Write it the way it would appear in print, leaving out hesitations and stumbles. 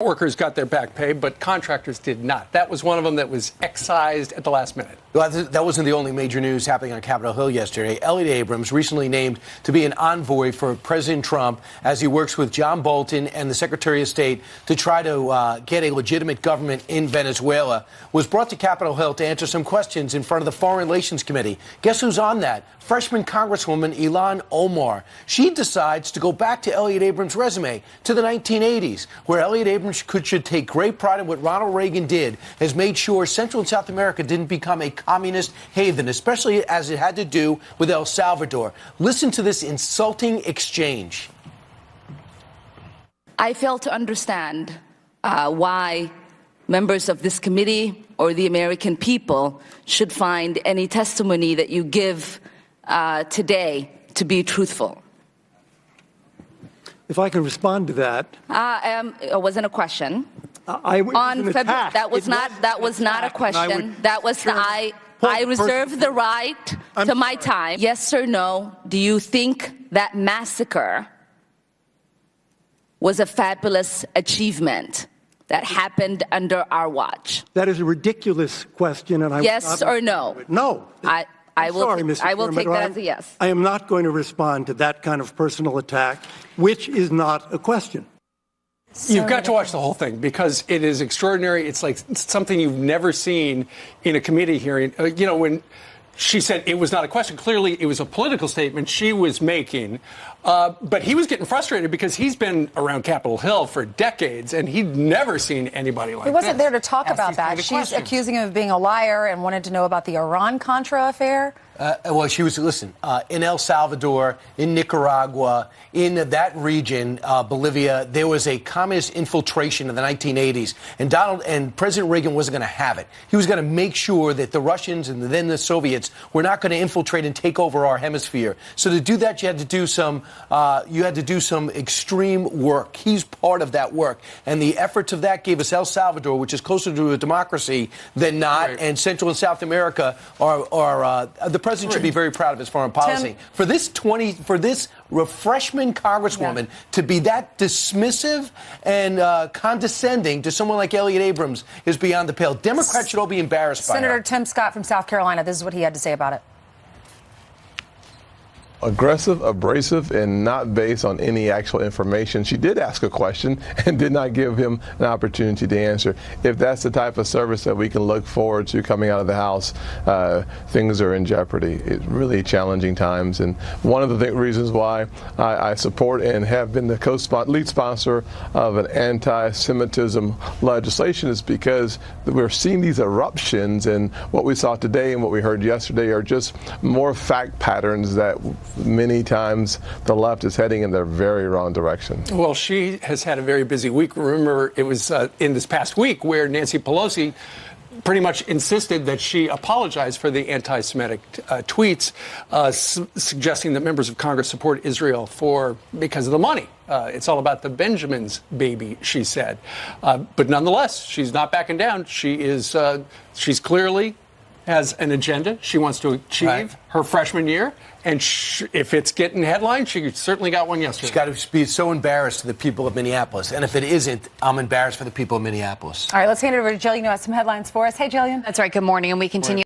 Workers got their back pay, but contractors did not. That was one of them that was excised at the last minute. Well, that wasn't the only major news happening on Capitol Hill yesterday. Elliot Abrams, recently named to be an envoy for President Trump as he works with John Bolton and the Secretary of State to try to get a legitimate government in Venezuela, was brought to Capitol Hill to answer some questions in front of the Foreign Relations Committee. Guess who's on that? Freshman Congresswoman Ilhan Omar. She decides to go back to Elliot Abrams' resume to the 1980s, where Elliot Abrams should take great pride in what Ronald Reagan did, has made sure Central and South America didn't become a communist haven, especially as it had to do with El Salvador. Listen to this insulting exchange. I fail to understand why members of this committee or the American people should find any testimony that you give today to be truthful. If I can respond to that, it wasn't a question. That was not a question. I reserve the right to my time. Yes or no? Do you think that massacre was a fabulous achievement that happened under our watch? That is a ridiculous question, and yes or no? No. I will Chairman, take that as a yes. I am not going to respond to that kind of personal attack, which is not a question. You've got to watch the whole thing because it is extraordinary. It's like something you've never seen in a committee hearing. When she said it was not a question, clearly it was a political statement she was making. But he was getting frustrated because he's been around Capitol Hill for decades, and he'd never seen anybody like this. He wasn't there to talk about that. She's accusing him of being a liar and wanted to know about the Iran-Contra affair. Well, she was, in El Salvador, in Nicaragua, in that region, Bolivia, there was a communist infiltration in the 1980s. And President Reagan wasn't going to have it. He was going to make sure that the Russians and then the Soviets were not going to infiltrate and take over our hemisphere. So to do that, you had to do some extreme work. He's part of that work. And the efforts of that gave us El Salvador, which is closer to a democracy than not. Right. And Central and South America are the president should be very proud of his foreign policy. For this freshman congresswoman to be that dismissive and condescending to someone like Elliot Abrams is beyond the pale. Democrats should all be embarrassed by Senator her. Tim Scott from South Carolina, this is what he had to say about it. Aggressive, abrasive, and not based on any actual information. She did ask a question and did not give him an opportunity to answer. If that's the type of service that we can look forward to coming out of the House, things are in jeopardy. It's really challenging times. And one of the reasons why I support and have been the lead sponsor of an anti-Semitism legislation is because we're seeing these eruptions, and what we saw today and what we heard yesterday are just more fact patterns that many times the left is heading in the very wrong direction. Well, she has had a very busy week. Remember, it was in this past week where Nancy Pelosi pretty much insisted that she apologize for the anti-Semitic tweets, suggesting that members of Congress support Israel because of the money. It's all about the Benjamins, baby, she said. But nonetheless, she's not backing down. She's clearly has an agenda she wants to achieve her freshman year. And if it's getting headlines, she certainly got one yesterday. She's got to be so embarrassed to the people of Minneapolis. And if it isn't, I'm embarrassed for the people of Minneapolis. All right, let's hand it over to Jillian, who has some headlines for us. Hey, Jillian. That's right. Good morning. And we continue.